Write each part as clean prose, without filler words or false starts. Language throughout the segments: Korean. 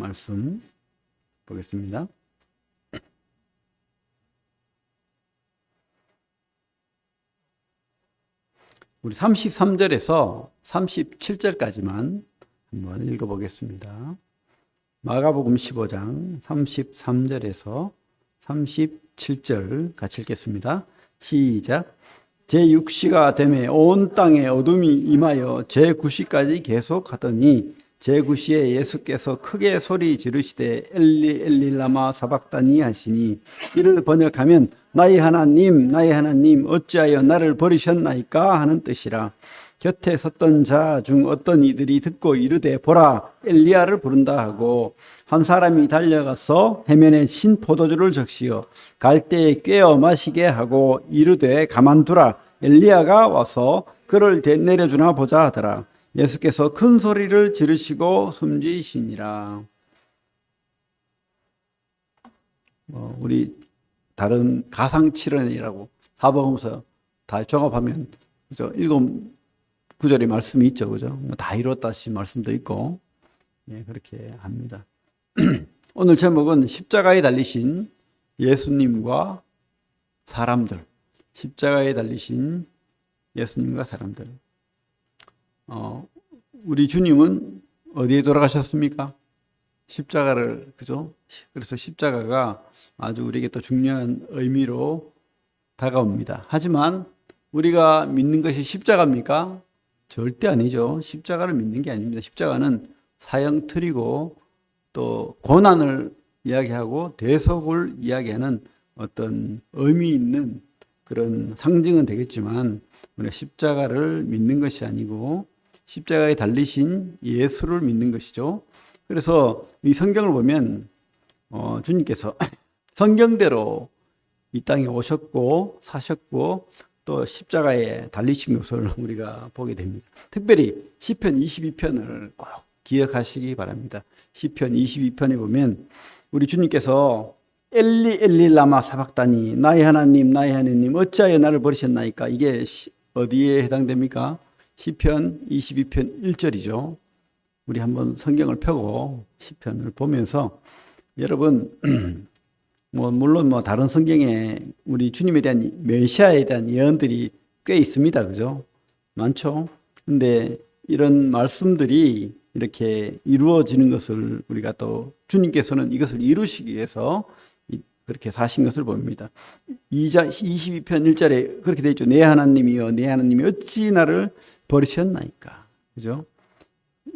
말씀 보겠습니다. 우리 33절에서 37절까지만 한번 읽어보겠습니다. 마가복음 15장 33절에서 37절 같이 읽겠습니다. 시작. 제6시가 되매 온 땅에 어둠이 임하여 제9시까지 계속하더니 제9시에 예수께서 크게 소리 지르시되 엘리 엘리 라마 사박다니 하시니 이를 번역하면 나의 하나님 어찌하여 나를 버리셨나이까 하는 뜻이라. 곁에 섰던 자 중 어떤 이들이 듣고 이르되 보라 엘리야를 부른다 하고 한 사람이 달려가서 해면에 신 포도주를 적시어 갈대에 꿰어 마시게 하고 이르되 가만두라 엘리야가 와서 그를 내려주나 보자 하더라. 예수께서 큰 소리를 지르시고 숨지시니라. 우리 다른 가상칠언이라고 사복음서 다 종합하면 그죠? 7구절의 말씀이 있죠, 그죠? 다 이뤘다시 말씀도 있고, 예, 그렇게 합니다. 오늘 제목은 십자가에 달리신 예수님과 사람들. 십자가에 달리신 예수님과 사람들. 우리 주님은 어디에 돌아가셨습니까? 십자가를, 그죠? 그래서 십자가가 아주 우리에게 또 중요한 의미로 다가옵니다. 하지만 우리가 믿는 것이 십자가입니까? 절대 아니죠. 십자가를 믿는 게 아닙니다. 십자가는 사형틀이고 또 고난을 이야기하고 대속을 이야기하는 어떤 의미 있는 그런 상징은 되겠지만 우리가 십자가를 믿는 것이 아니고 십자가에 달리신 예수를 믿는 것이죠. 그래서 이 성경을 보면 주님께서 성경대로 이 땅에 오셨고 사셨고 또 십자가에 달리신 것을 우리가 보게 됩니다. 특별히 시편 22편을 꼭 기억하시기 바랍니다. 시편 22편에 보면 우리 주님께서 엘리 엘리 라마 사박다니 나의 하나님 어찌하여 나를 버리셨나이까. 이게 어디에 해당됩니까? 시편 22편 1절이죠. 우리 한번 성경을 펴고 시편을 보면서 여러분 물론 다른 성경에 우리 주님에 대한 메시아에 대한 예언들이 꽤 있습니다. 그죠? 많죠. 근데 이런 말씀들이 이렇게 이루어지는 것을 우리가 또 주님께서는 이것을 이루시기 위해서 그렇게 사신 것을 봅니다. 22편 1절에 그렇게 되어 있죠. 내 하나님이 어찌 나를 버리셨나이까. 그죠?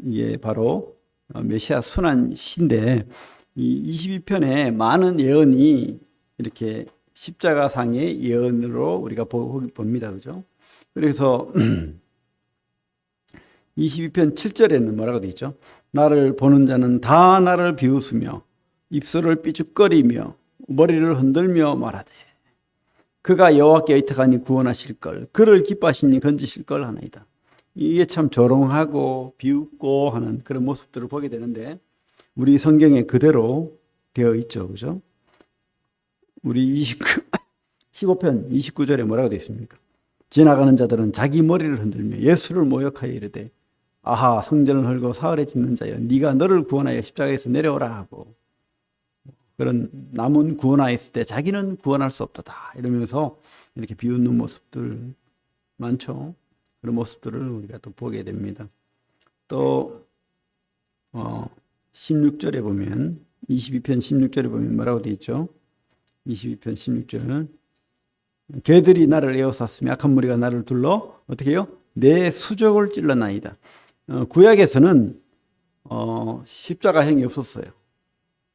이게 바로 메시아 순환 시인데 이 22편에 많은 예언이 이렇게 십자가상의 예언으로 우리가 봅니다. 그죠? 그래서 22편 7절에는 뭐라고 되어 있죠? 나를 보는 자는 다 나를 비웃으며 입술을 삐죽거리며 머리를 흔들며 말하되 그가 여호와께 의탁하니 구원하실 걸 그를 기뻐하시니 건지실 걸 하나이다. 이게 참 조롱하고 비웃고 하는 그런 모습들을 보게 되는데 우리 성경에 그대로 되어 있죠. 그죠? 우리 15편 29절에 뭐라고 되어 있습니까? 지나가는 자들은 자기 머리를 흔들며 예수를 모욕하여 이르되 아하 성전을 헐고 사흘에 짓는 자여 네가 너를 구원하여 십자가에서 내려오라 하고 그런 남은 구원하였을 때 자기는 구원할 수 없도다 이러면서 이렇게 비웃는 모습들 많죠. 그런 모습들을 우리가 또 보게 됩니다. 또 16절에 보면 22편 16절에 보면 뭐라고 되어 있죠? 22편 16절 개들이 나를 에워쌌으며 악한 무리가 나를 둘러 어떻게 해요? 내 수족을 찔러나이다. 구약에서는 십자가형이 없었어요.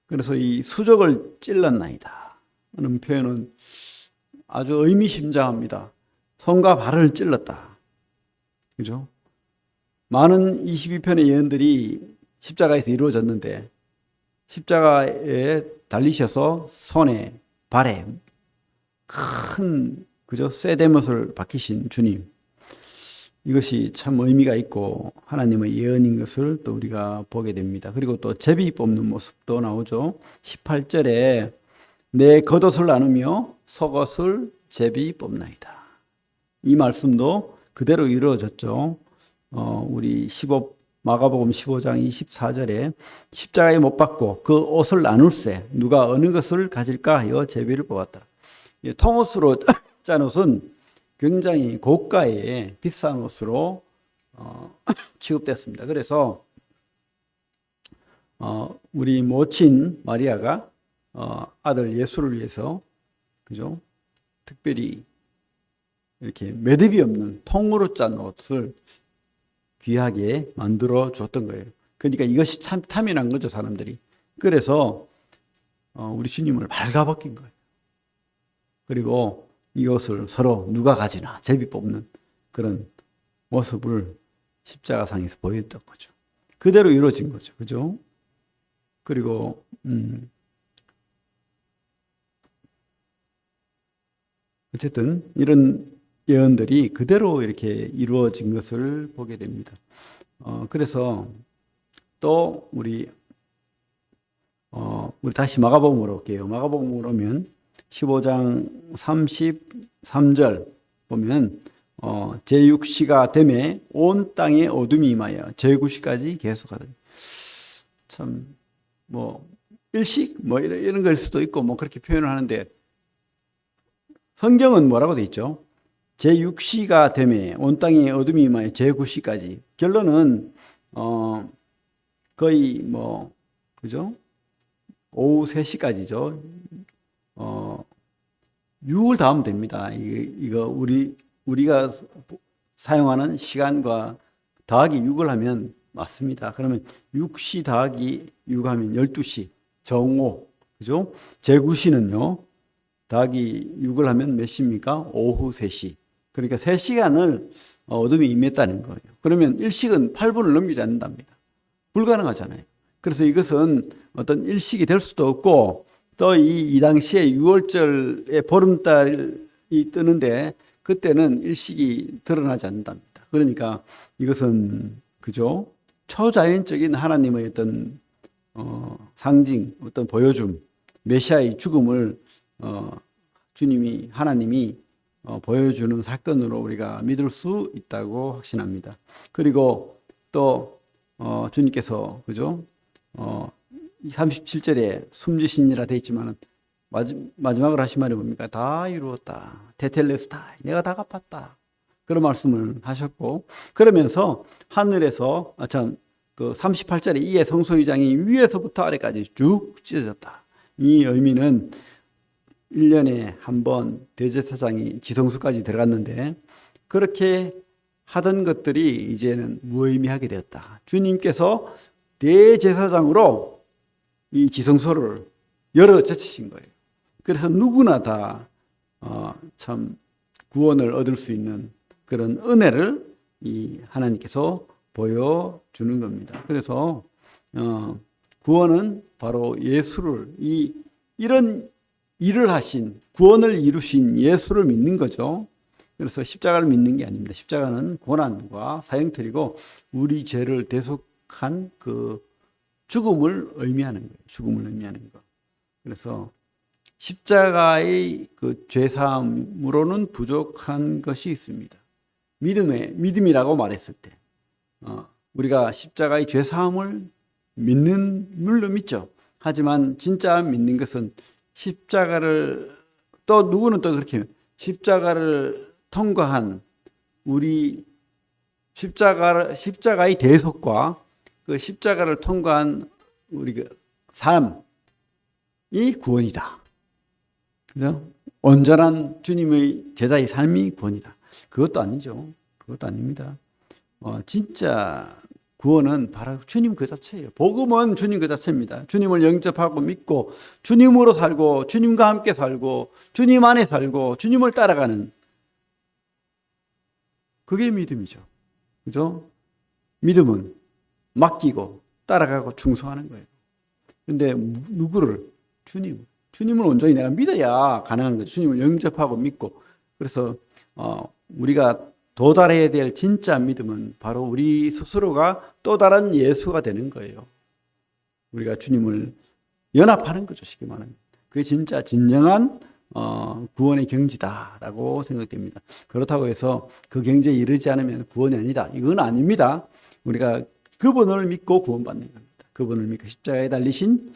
그래서 이 수족을 찔렀나이다 하는 표현은 아주 의미심장합니다. 손과 발을 찔렀다. 그죠? 많은 22편의 예언들이 십자가에서 이루어졌는데 십자가에 달리셔서 손에 발에 큰 그죠? 쇠대못을 박히신 주님. 이것이 참 의미가 있고 하나님의 예언인 것을 또 우리가 보게 됩니다. 그리고 또 제비 뽑는 모습도 나오죠. 18절에 내 겉옷을 나누며 속옷을 제비 뽑나이다. 이 말씀도 그대로 이루어졌죠. 우리 마가복음 15장 24절에 십자가에 못 박고 그 옷을 나눌세 누가 어느 것을 가질까 하여 제비를 뽑았다. 통옷으로 짠 옷은 굉장히 고가의 비싼 옷으로 취급됐습니다. 그래서 우리 모친 마리아가 아들 예수를 위해서 그죠? 특별히 이렇게 매듭이 없는 통으로 짠 옷을 귀하게 만들어 줬던 거예요. 그러니까 이것이 참 탐이난 거죠, 사람들이. 그래서 우리 주님을 발가벗긴 거예요. 그리고 이것을 서로 누가 가지나 제비 뽑는 그런 모습을 십자가상에서 보였던 거죠. 그대로 이루어진 거죠. 그죠? 그리고 어쨌든 이런 예언들이 그대로 이렇게 이루어진 것을 보게 됩니다. 그래서 또 우리 다시 마가복음으로 올게요. 마가복음으로 오면 15장 33절 보면 제6시가 되매 온 땅에 어둠이 임하여 제9시까지 계속하더니 참 뭐 일식 뭐 이런 걸 수도 있고 뭐 그렇게 표현을 하는데 성경은 뭐라고 돼 있죠? 제6시가 되매 온 땅에 어둠이 임하여 제9시까지 결론은 거의 뭐 그죠? 오후 3시까지죠. 6을 더하면 됩니다. 이거 우리가 사용하는 시간과 더하기 6을 하면 맞습니다. 그러면 6시 더하기 6 하면 12시 정오 그죠? 제9시는요. 더하기 6을 하면 몇 시입니까? 오후 3시. 그러니까 3시간을 어둠이 임했다는 거예요. 그러면 일식은 8분을 넘기지 않는답니다. 불가능하잖아요. 그래서 이것은 어떤 일식이 될 수도 없고 또 이 당시에 6월절에 보름달이 뜨는데 그때는 일식이 드러나지 않는답니다. 그러니까 이것은 그죠? 초자연적인 하나님의 어떤 상징, 어떤 보여줌, 메시아의 죽음을 하나님이 보여주는 사건으로 우리가 믿을 수 있다고 확신합니다. 그리고 또 주님께서 그죠? 37절에 숨지신이라 되어 있지만 마지막으로 하신 말이 뭡니까? 다 이루었다. 테텔레스타이. 내가 다 갚았다. 그런 말씀을 하셨고 그러면서 하늘에서 그 38절에 이에 성소의장이 위에서부터 아래까지 쭉 찢어졌다. 이 의미는 1년에 한 번 대제사장이 지성소까지 들어갔는데 그렇게 하던 것들이 이제는 무의미하게 되었다. 주님께서 대제사장으로 이 지성소를 열어 제치신 거예요. 그래서 누구나 다 참 구원을 얻을 수 있는 그런 은혜를 이 하나님께서 보여주는 겁니다. 그래서 구원은 바로 예수를 이런 일을 하신 구원을 이루신 예수를 믿는 거죠. 그래서 십자가를 믿는 게 아닙니다. 십자가는 고난과 사형틀이고 우리 죄를 대속한 그 죽음을 의미하는 거예요. 죽음을 의미하는 거. 그래서 십자가의 그 죄사함으로는 부족한 것이 있습니다. 믿음이라고 말했을 때 우리가 십자가의 죄사함을 물론 믿죠. 하지만 진짜 믿는 것은 십자가를 또 누구는 또 그렇게 십자가를 통과한 우리 십자가의 대속과 그 십자가를 통과한 우리 그 삶이 구원이다. 그죠? 온전한 주님의 제자의 삶이 구원이다. 그것도 아니죠. 그것도 아닙니다. 진짜 구원은 바로 주님 그 자체예요. 복음은 주님 그 자체입니다. 주님을 영접하고 믿고 주님으로 살고 주님과 함께 살고 주님 안에 살고 주님을 따라가는 그게 믿음이죠. 그죠? 믿음은 맡기고 따라가고 충성하는 거예요. 그런데 누구를? 주님을 온전히 내가 믿어야 가능한 거죠. 주님을 영접하고 믿고. 그래서 우리가 도달해야 될 진짜 믿음은 바로 우리 스스로가 또 다른 예수가 되는 거예요. 우리가 주님을 연합하는 거죠. 쉽게 말하면. 그게 진짜 진정한 구원의 경지다라고 생각됩니다. 그렇다고 해서 그 경지에 이르지 않으면 구원이 아니다. 이건 아닙니다. 우리가 그분을 믿고 구원받는 겁니다. 그분을 믿고 십자가에 달리신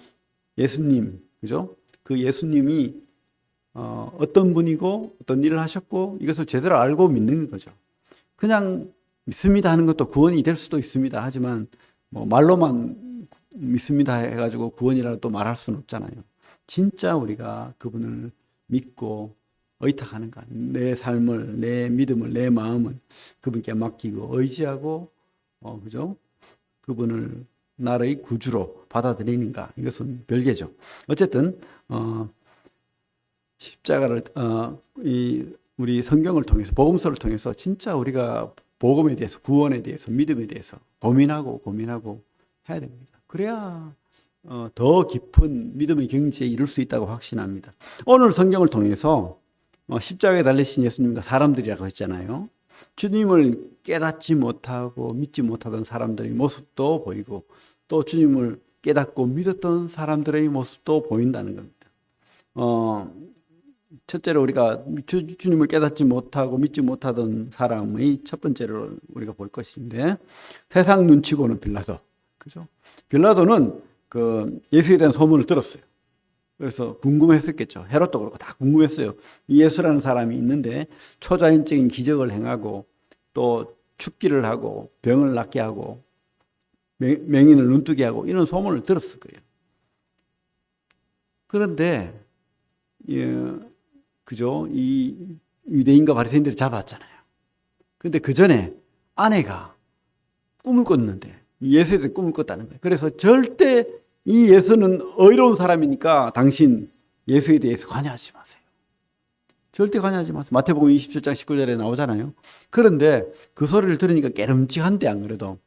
예수님, 그죠? 그 예수님이 어떤 분이고 어떤 일을 하셨고 이것을 제대로 알고 믿는 거죠. 그냥 믿습니다 하는 것도 구원이 될 수도 있습니다. 하지만 뭐 말로만 믿습니다 해가지고 구원이라고 또 말할 수는 없잖아요. 진짜 우리가 그분을 믿고 의탁하는가, 내 삶을, 내 믿음을, 내 마음을 그분께 맡기고 의지하고, 그죠? 그분을 나의 구주로 받아들이는가, 이것은 별개죠. 어쨌든 십자가를 우리 성경을 통해서 복음서를 통해서 진짜 우리가 복음에 대해서, 구원에 대해서, 믿음에 대해서 고민하고 해야 됩니다. 그래야 더 깊은 믿음의 경지에 이룰 수 있다고 확신합니다. 오늘 성경을 통해서 십자가에 달리신 예수님과 사람들이라고 했잖아요. 주님을 깨닫지 못하고 믿지 못하던 사람들의 모습도 보이고 또 주님을 깨닫고 믿었던 사람들의 모습도 보인다는 겁니다. 첫째로 우리가 주님을 깨닫지 못하고 믿지 못하던 사람의 첫 번째로 우리가 볼 것인데, 세상 눈치고는 빌라도, 그죠? 빌라도는 그 예수에 대한 소문을 들었어요. 그래서 궁금했었겠죠. 헤롯도 그렇고 다 궁금했어요. 이 예수라는 사람이 있는데 초자연적인 기적을 행하고 또 축기를 하고 병을 낫게 하고 맹인을 눈뜨게 하고 이런 소문을 들었을 거예요. 그런데 그죠? 이 유대인과 바리새인들이 잡았잖아요. 근데 그 전에 아내가 꿈을 꿨는데 예수에 대해 꿈을 꿨다는 거예요. 그래서 절대 이 예수는 의로운 사람이니까 당신 예수에 대해서 관여하지 마세요. 절대 관여하지 마세요. 마태복음 27장 19절에 나오잖아요. 그런데 그 소리를 들으니까 깨름직한데 안 그래도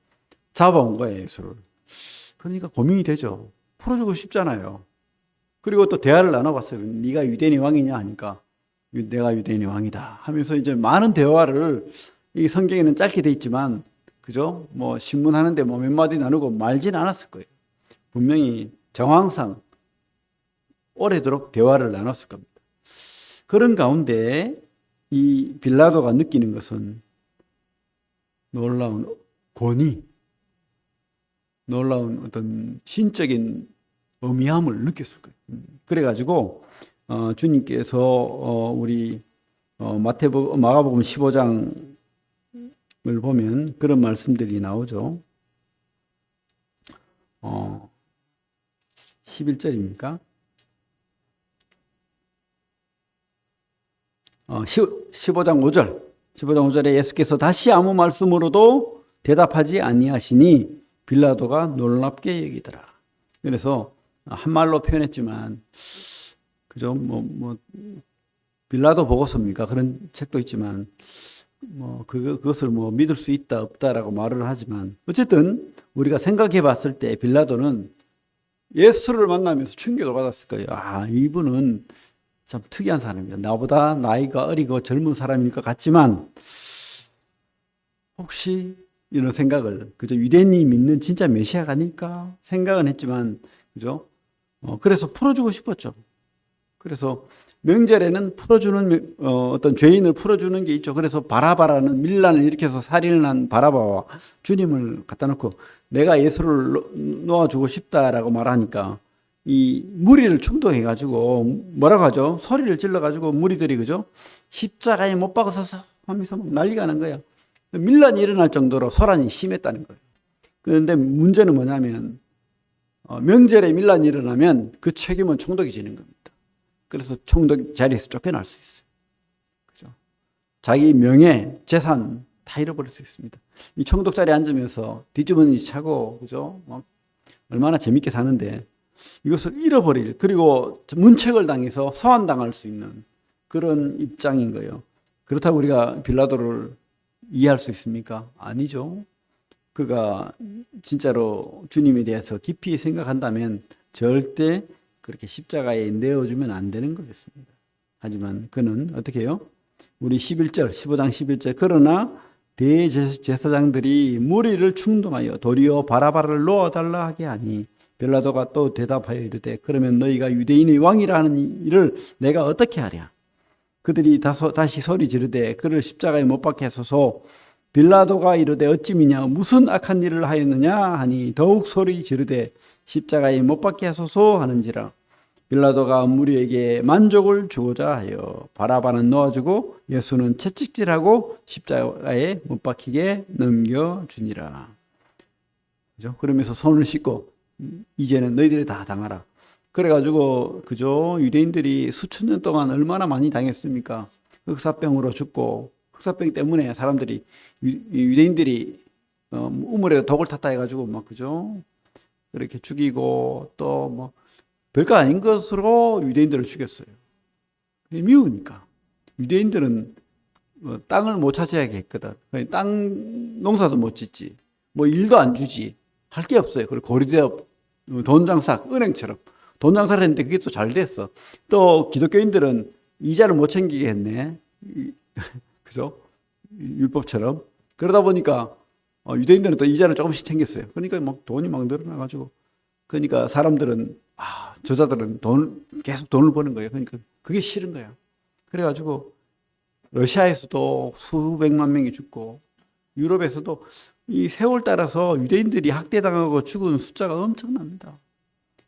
잡아온 거예요, 예수를. 그러니까 고민이 되죠. 풀어주고 싶잖아요. 그리고 또 대화를 나눠봤어요. 네가 유대인의 왕이냐 하니까 내가 유대인의 왕이다 하면서 이제 많은 대화를, 이 성경에는 짧게 돼 있지만 그죠? 뭐 신문하는데 뭐 몇 마디 나누고 말진 않았을 거예요. 분명히 정황상 오래도록 대화를 나눴을 겁니다. 그런 가운데 이 빌라도가 느끼는 것은 놀라운 권위, 놀라운 어떤 신적인 어미함을 느꼈을 거예요. 그래가지고 주님께서 우리 마가복음 15장을 보면 그런 말씀들이 나오죠. 11절입니까? 15장 5절. 15장 5절에 예수께서 다시 아무 말씀으로도 대답하지 아니하시니 빌라도가 놀랍게 여기더라. 그래서 한 말로 표현했지만, 그죠? 빌라도 보고서입니까? 그런 책도 있지만, 그것을 믿을 수 있다, 없다라고 말을 하지만, 어쨌든 우리가 생각해 봤을 때 빌라도는 예수를 만나면서 충격을 받았을 거예요. 아, 이분은 참 특이한 사람이다. 나보다 나이가 어리고 젊은 사람일 것 같지만, 혹시 이런 생각을, 그죠? 유대인이 믿는 진짜 메시아가 아닐까 생각은 했지만, 그죠? 그래서 풀어주고 싶었죠. 그래서 명절에는 풀어주는, 어떤 죄인을 풀어주는 게 있죠. 그래서 바라바라는 밀란을 일으켜서 살인을 한 바라바와 주님을 갖다 놓고 내가 예수를 놓아주고 싶다라고 말하니까 이 무리를 충동해가지고 뭐라고 하죠? 소리를 질러가지고 무리들이, 그죠? 십자가에 못 박아서 하면서 난리가 난 거예요. 밀란이 일어날 정도로 소란이 심했다는 거예요. 그런데 문제는 뭐냐면 명절에 밀란이 일어나면 그 책임은 총독이 지는 겁니다. 그래서 총독 자리에서 쫓겨날 수 있어요. 그죠? 자기 명예, 재산 다 잃어버릴 수 있습니다. 이 총독 자리에 앉으면서 뒷주머니 차고, 그죠? 얼마나 재밌게 사는데 이것을 잃어버릴, 그리고 문책을 당해서 소환당할 수 있는 그런 입장인 거예요. 그렇다고 우리가 빌라도를 이해할 수 있습니까? 아니죠. 그가 진짜로 주님에 대해서 깊이 생각한다면 절대 그렇게 십자가에 내어주면 안 되는 거였습니다. 하지만 그는 어떻게 해요? 우리 11절, 15장 11절, 그러나 대제사장들이 무리를 충동하여 도리어 바라바를 놓아달라 하게 하니 빌라도가 또 대답하여 이르되 그러면 너희가 유대인의 왕이라는 일을 내가 어떻게 하랴? 그들이 다시 소리 지르되 그를 십자가에 못 박게 하소서. 빌라도가 이르되 어찌미냐 무슨 악한 일을 하였느냐 하니 더욱 소리 지르되 십자가에 못 박게 하소서 하는지라. 빌라도가 무리에게 만족을 주고자 하여 바라바는 놓아주고 예수는 채찍질하고 십자가에 못 박히게 넘겨주니라. 그죠? 그러면서 손을 씻고 이제는 너희들이 다 당하라. 그래가지고 그죠? 유대인들이 수천 년 동안 얼마나 많이 당했습니까? 흑사병으로 죽고 흑사병 때문에 사람들이 유대인들이 우물에 독을 탔다 해가지고 막 그죠? 그렇게 죽이고 또 뭐 별거 아닌 것으로 유대인들을 죽였어요. 미우니까. 유대인들은 땅을 못 차지하게 했거든. 땅 농사도 못 짓지. 뭐 일도 안 주지. 할 게 없어요. 그리고 고리대업, 돈 장사, 은행처럼. 돈 장사를 했는데 그게 또 잘 됐어. 또 기독교인들은 이자를 못 챙기게 했네. 그죠? 율법처럼. 그러다 보니까 유대인들은 또 이자를 조금씩 챙겼어요. 그러니까 막 돈이 막 늘어나가지고. 그러니까 사람들은 저자들은 계속 돈을 버는 거예요. 그러니까 그게 싫은 거야. 그래가지고 러시아에서도 수백만 명이 죽고 유럽에서도 이 세월 따라서 유대인들이 학대당하고 죽은 숫자가 엄청납니다.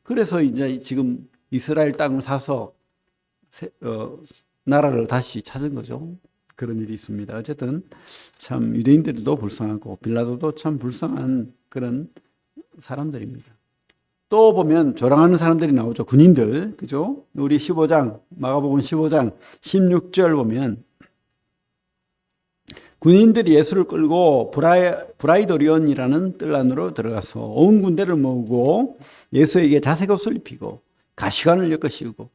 그래서 이제 지금 이스라엘 땅을 사서 나라를 다시 찾은 거죠. 그런 일이 있습니다. 어쨌든 참 유대인들도 불쌍하고 빌라도도 참 불쌍한 그런 사람들입니다. 또 보면 조랑하는 사람들이 나오죠. 군인들, 그죠? 우리 15장, 마가복음 15장 16절 보면 군인들이 예수를 끌고 브라이도리온이라는 뜰 안으로 들어가서 온 군대를 모으고 예수에게 자색 옷을 입히고 가시관을 엮어 씌우고,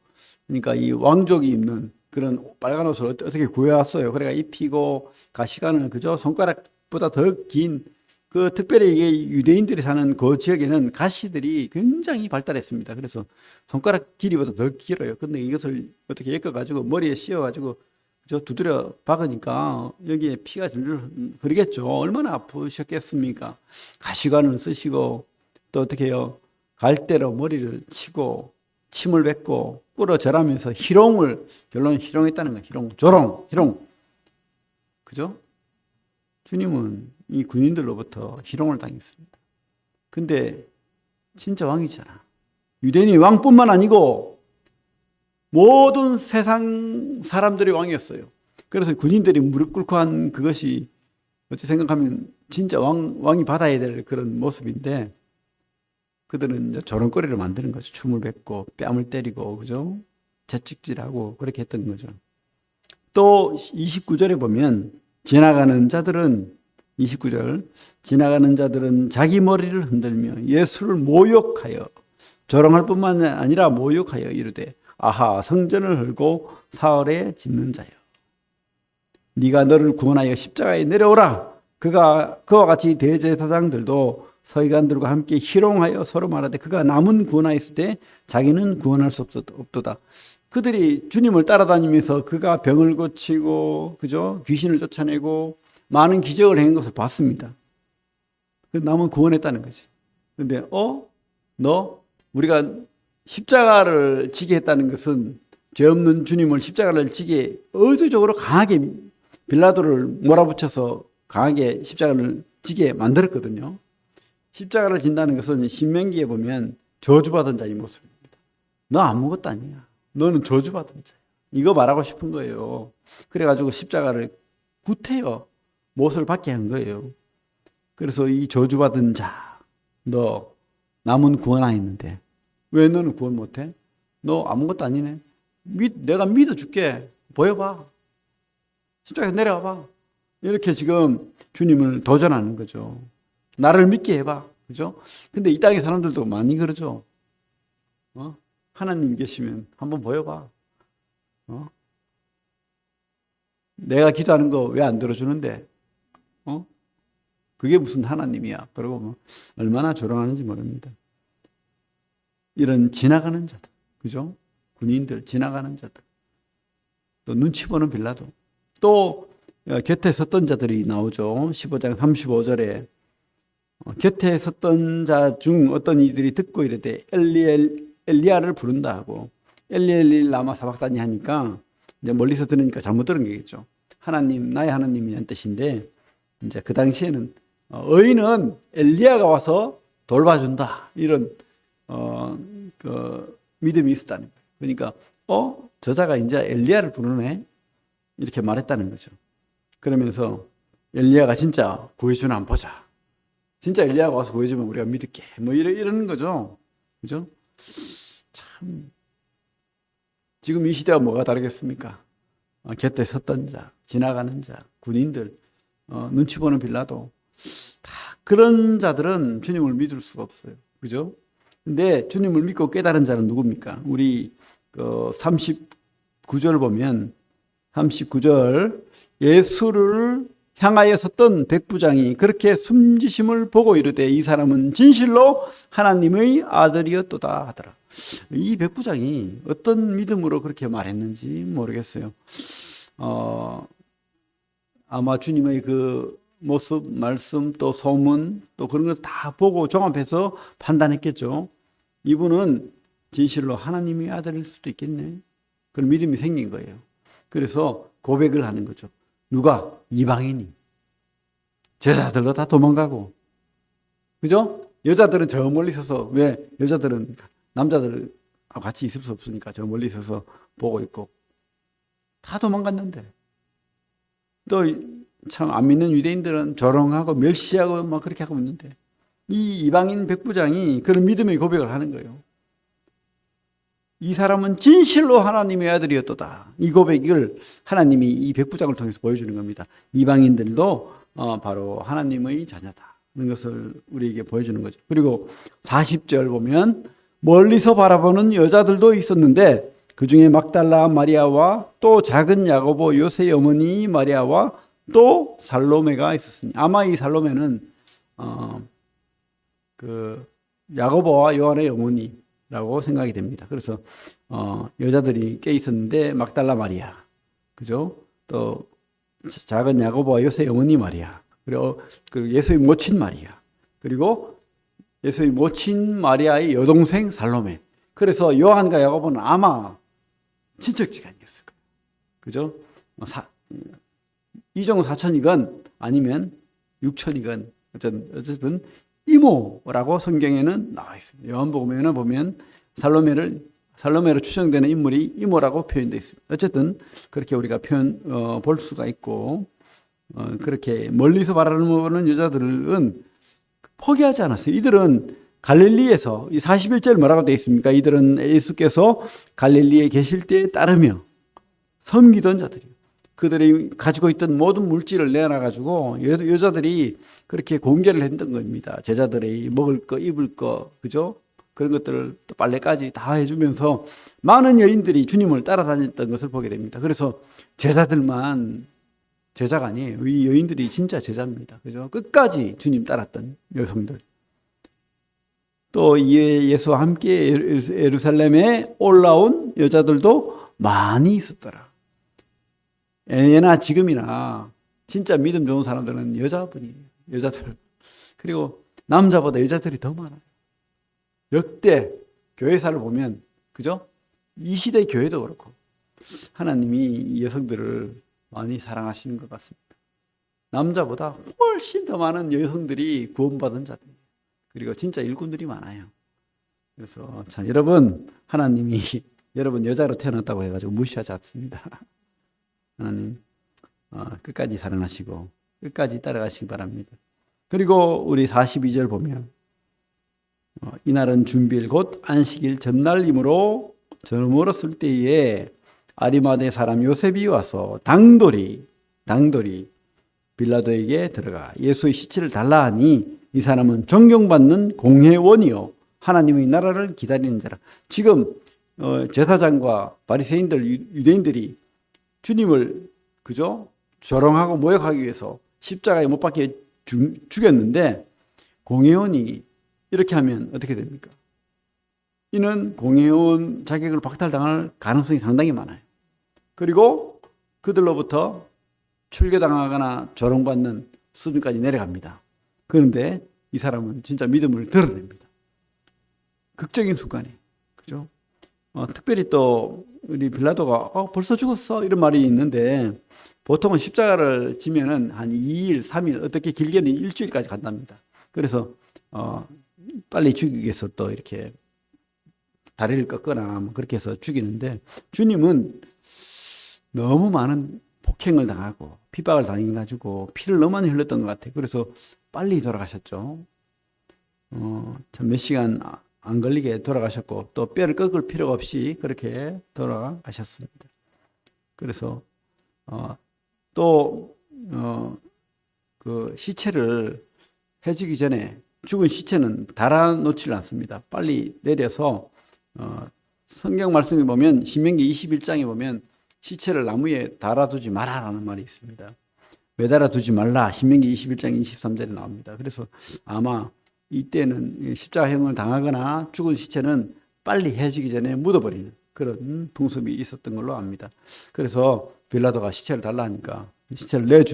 그러니까 이 왕족이 입는 그런 빨간 옷을 어떻게 구해왔어요. 그래가 입히고 가시관을 그죠? 손가락보다 더 긴 특별히 이게 유대인들이 사는 그 지역에는 가시들이 굉장히 발달했습니다. 그래서 손가락 길이보다 더 길어요. 근데 이것을 어떻게 엮어가지고 머리에 씌워가지고 두드려 박으니까 여기에 피가 줄줄 흐르겠죠. 얼마나 아프셨겠습니까? 가시관을 쓰시고 또 어떻게 해요? 갈대로 머리를 치고 침을 뱉고 꿇어절하면서 결론 희롱했다는 거예요. 조롱. 그죠? 주님은 이 군인들로부터 희롱을 당했습니다. 근데 진짜 왕이잖아. 유대인이 왕뿐만 아니고 모든 세상 사람들이 왕이었어요. 그래서 군인들이 무릎 꿇고 한 그것이 어찌 생각하면 진짜 왕이 받아야 될 그런 모습인데 그들은 이제 조롱거리를 만드는 거죠. 춤을 뱉고 뺨을 때리고 그죠? 채찍질하고 그렇게 했던 거죠. 또 29절에 보면 지나가는 자들은 자기 머리를 흔들며 예수를 모욕하여 조롱할 뿐만 아니라 모욕하여 이르되 아하 성전을 헐고 사흘에 짓는 자여 네가 너를 구원하여 십자가에 내려오라. 그와 같이 대제사장들도 서기관들과 함께 희롱하여 서로 말하되 그가 남은 구원하였을 때 자기는 구원할 수 없도다. 그들이 주님을 따라다니면서 그가 병을 고치고 그죠? 귀신을 쫓아내고 많은 기적을 행한 것을 봤습니다. 남은 구원했다는 거지. 근데 우리가 십자가를 지게 했다는 것은 죄 없는 주님을 십자가를 지게 의도적으로 강하게 빌라도를 몰아붙여서 강하게 십자가를 지게 만들었거든요. 십자가를 진다는 것은 신명기에 보면 저주받은 자의 모습입니다. 너 아무것도 아니야. 너는 저주받은 자야. 이거 말하고 싶은 거예요. 그래가지고 십자가를 구태여 못을 받게 한 거예요. 그래서 이 저주받은 자, 너 남은 구원하였는데 왜 너는 구원 못해? 너 아무것도 아니네. 내가 믿어줄게. 보여봐. 십자가에서 내려와봐. 이렇게 지금 주님을 도전하는 거죠. 나를 믿게 해봐. 그죠? 근데 이 땅의 사람들도 많이 그러죠. 하나님 계시면 한번 보여봐. 내가 기도하는 거 왜 안 들어주는데? 그게 무슨 하나님이야. 그러고 뭐 얼마나 조롱하는지 모릅니다. 이런 지나가는 자들, 그죠? 군인들, 지나가는 자들. 또 눈치 보는 빌라도. 또 곁에 섰던 자들이 나오죠. 15장 35절에 곁에 섰던 자 중 어떤 이들이 듣고 이르되 엘리야를 부른다 하고 엘리 라마 사박다니 하니까 이제 멀리서 들으니까 잘못 들은 거겠죠. 하나님, 나의 하나님이라는 뜻인데 이제 그 당시에는 의인은 엘리야가 와서 돌봐준다 이런 그 믿음이 있었다는 거예요. 그러니까 저자가 이제 엘리야를 부르네 이렇게 말했다는 거죠. 그러면서 엘리야가 진짜 구해주나 한번 보자. 진짜 엘리야가 와서 구해주면 우리가 믿을게. 뭐 이러는 거죠. 그죠? 참 지금 이 시대와 뭐가 다르겠습니까? 곁에 섰던 자, 지나가는 자, 군인들, 눈치 보는 빌라도 다 그런 자들은 주님을 믿을 수가 없어요. 그죠? 근데 주님을 믿고 깨달은 자는 누굽니까? 우리 39절 보면 39절 예수를 향하여 섰던 백부장이 그렇게 숨지심을 보고 이르되 이 사람은 진실로 하나님의 아들이었도다 하더라. 이 백부장이 어떤 믿음으로 그렇게 말했는지 모르겠어요. 아마 주님의 그 모습, 말씀, 또 소문, 또 그런 걸 다 보고 종합해서 판단했겠죠. 이분은 진실로 하나님의 아들일 수도 있겠네. 그런 믿음이 생긴 거예요. 그래서 고백을 하는 거죠. 누가? 이방인이. 제자들도 다 도망가고. 그죠? 여자들은 저 멀리 있어서, 왜? 여자들은 남자들하고 같이 있을 수 없으니까 저 멀리 있어서 보고 있고. 다 도망갔는데. 또 참 안 믿는 유대인들은 조롱하고 멸시하고 막 그렇게 하고 있는데. 이 이방인 백부장이 그런 믿음의 고백을 하는 거예요. 이 사람은 진실로 하나님의 아들이었도다. 이 고백을 하나님이 이 백부장을 통해서 보여주는 겁니다. 이방인들도 바로 하나님의 자녀다. 그런 것을 우리에게 보여주는 거죠. 그리고 40절 보면 멀리서 바라보는 여자들도 있었는데 그 중에 막달라 마리아와 또 작은 야고보 요새의 어머니 마리아와 또 살로메가 있었으니 아마 이 살로메는 그 야고보와 요한의 어머니라고 생각이 됩니다. 그래서 여자들이 꽤 있었는데 막달라 마리아, 그죠? 또 작은 야고보와 요새의 어머니 마리아, 그리고 예수의 모친 마리아, 그리고 예수의 모친 마리아의 여동생 살로메. 그래서 요한과 야고보는 아마 친척지간이었을 거예요. 그죠? 이종 사촌이건 아니면 육촌이건 어쨌든 이모라고 성경에는 나와 있습니다. 요한복음에는 보면 살로메로 추정되는 인물이 이모라고 표현되어 있습니다. 어쨌든 그렇게 우리가 볼 수가 있고 그렇게 멀리서 바라보는 여자들은 포기하지 않았어요. 이들은 갈릴리에서 이 41절 뭐라고 되어 있습니까? 이들은 예수께서 갈릴리에 계실 때에 따르며 섬기던 자들이에요. 그들이 가지고 있던 모든 물질을 내놔가지고 여자들이 그렇게 공개를 했던 겁니다. 제자들이 먹을 거, 입을 거, 그죠? 그런 것들을 또 빨래까지 다 해주면서 많은 여인들이 주님을 따라다녔던 것을 보게 됩니다. 그래서 제자들만 제자가 아니에요. 이 여인들이 진짜 제자입니다. 그죠? 끝까지 주님 따랐던 여성들. 또 예수와 함께 예루살렘에 올라온 여자들도 많이 있었더라. 예나 지금이나 진짜 믿음 좋은 사람들은 여자분이에요. 여자들. 그리고 남자보다 여자들이 더 많아요. 역대 교회사를 보면, 그죠? 이 시대 교회도 그렇고 하나님이 이 여성들을 많이 사랑하시는 것 같습니다. 남자보다 훨씬 더 많은 여성들이 구원받은 자들이에요. 그리고 진짜 일꾼들이 많아요. 그래서 참 여러분, 하나님이 여러분 여자로 태어났다고 해가지고 무시하지 않습니다. 하나님 끝까지 사랑하시고 끝까지 따라가시기 바랍니다. 그리고 우리 42절 보면 이날은 준비일 곧 안식일 전날이므로 저물었을 때에 아리마대 사람 요셉이 와서 당돌이 빌라도에게 들어가 예수의 시체를 달라 하니 이 사람은 존경받는 공회원이요 하나님의 나라를 기다리는 자라. 지금 제사장과 바리새인들 유대인들이 주님을 그죠? 조롱하고 모욕하기 위해서 십자가에 못 박혀 죽였는데 공회원이 이렇게 하면 어떻게 됩니까? 이는 공회원 자격을 박탈당할 가능성이 상당히 많아요. 그리고 그들로부터 출교당하거나 조롱받는 수준까지 내려갑니다. 그런데 이 사람은 진짜 믿음을 드러냅니다. 극적인 순간에, 그죠? 특별히 또 우리 빌라도가 벌써 죽었어 이런 말이 있는데 보통은 십자가를 지면은 한 2일, 3일, 어떻게 길게는 일주일까지 간답니다. 그래서 빨리 죽이기 위해서 또 이렇게 다리를 꺾거나 뭐 그렇게 해서 죽이는데 주님은 너무 많은 폭행을 당하고 핍박을 당해가지고 피를 너무 많이 흘렸던 것 같아요. 그래서 빨리 돌아가셨죠. 참 몇 시간 안 걸리게 돌아가셨고 또 뼈를 꺾을 필요가 없이 그렇게 돌아가셨습니다. 그래서 또 그 시체를 해지기 전에 죽은 시체는 달아놓지를 않습니다. 빨리 내려서 성경 말씀에 보면 신명기 21장에 보면 시체를 나무에 달아두지 마라라는 말이 있습니다. 매달아 두지 말라 신명기 21장 23절에 나옵니다. 그래서 아마 이때는 십자가형을 당하거나 죽은 시체는 빨리 해지기 전에 묻어버리는 그런 풍습이 있었던 걸로 압니다. 그래서 빌라도가 시체를 달라 하니까 시체를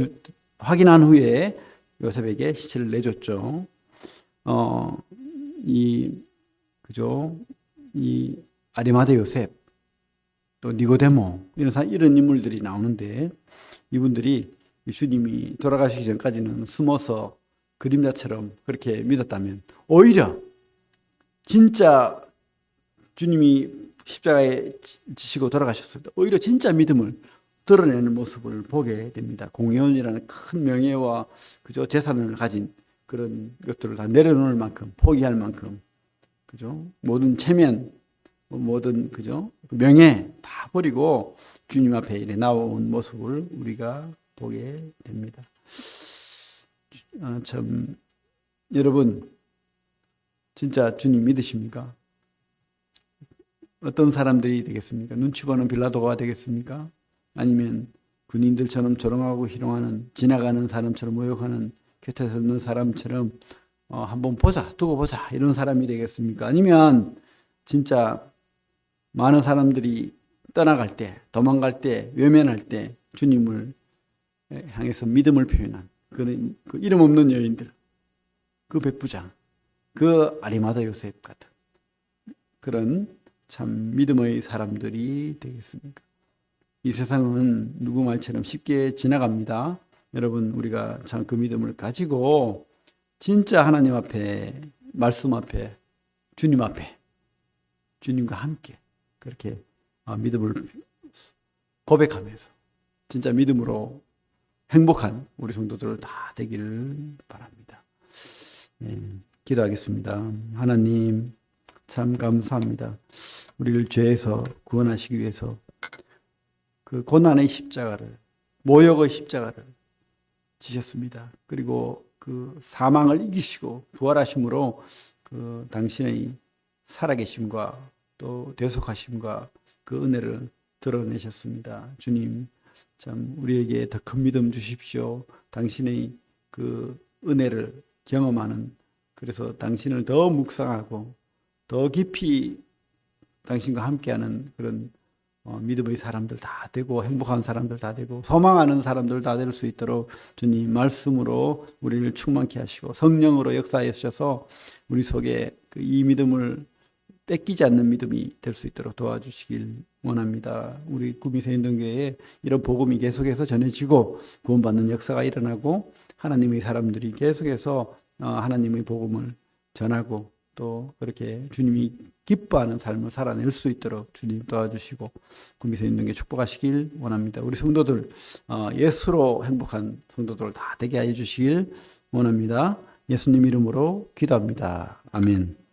확인한 후에 요셉에게 시체를 내줬죠. 이 아리마대 요셉, 또 니고데모 이런 인물들이 나오는데 이분들이 주님이 돌아가시기 전까지는 숨어서 그림자처럼 그렇게 믿었다면 오히려 진짜 주님이 십자가에 지시고 돌아가셨을 때 오히려 진짜 믿음을 드러내는 모습을 보게 됩니다. 공의원이라는 큰 명예와 그죠 재산을 가진 그런 것들을 다 내려놓을 만큼 포기할 만큼 그죠 모든 체면 모든 그죠 명예 다 버리고 주님 앞에 이래 나온 모습을 우리가 보게 됩니다. 참 여러분 진짜 주님 믿으십니까? 어떤 사람들이 되겠습니까? 눈치 보는 빌라도가 되겠습니까? 아니면 군인들처럼 조롱하고 희롱하는 지나가는 사람처럼 모욕하는 곁에 서는 사람처럼 한번 보자 두고 보자 이런 사람이 되겠습니까? 아니면 진짜 많은 사람들이 떠나갈 때 도망갈 때 외면할 때 주님을 향해서 믿음을 표현한 그 이름 없는 여인들 그 백부장 그 아리마다 요셉 같은 그런 참 믿음의 사람들이 되겠습니까? 이 세상은 누구 말처럼 쉽게 지나갑니다. 여러분 우리가 참 그 믿음을 가지고 진짜 하나님 앞에 말씀 앞에 주님 앞에 주님과 함께 그렇게 믿음을 고백하면서 진짜 믿음으로 행복한 우리 성도들 다 되기를 바랍니다. 기도하겠습니다. 하나님 참 감사합니다. 우리를 죄에서 구원하시기 위해서 그 고난의 십자가를 모욕의 십자가를 지셨습니다. 그리고 그 사망을 이기시고 부활하심으로 그 당신의 살아계심과 또 대속하심과 그 은혜를 드러내셨습니다. 주님 참 우리에게 더 큰 믿음 주십시오. 당신의 그 은혜를 경험하는 그래서 당신을 더 묵상하고 더 깊이 당신과 함께하는 그런 믿음의 사람들 다 되고 행복한 사람들 다 되고 소망하는 사람들 다 될 수 있도록 주님 말씀으로 우리를 충만케 하시고 성령으로 역사해 주셔서 우리 속에 이 믿음을 뺏기지 않는 믿음이 될 수 있도록 도와주시길 원합니다. 우리 구미새인동교회에 이런 복음이 계속해서 전해지고 구원받는 역사가 일어나고 하나님의 사람들이 계속해서 하나님의 복음을 전하고 또 그렇게 주님이 기뻐하는 삶을 살아낼 수 있도록 주님 도와주시고 구미새인동교회 축복하시길 원합니다. 우리 성도들 예수로 행복한 성도들 다 되게 하여 주시길 원합니다. 예수님 이름으로 기도합니다. 아멘.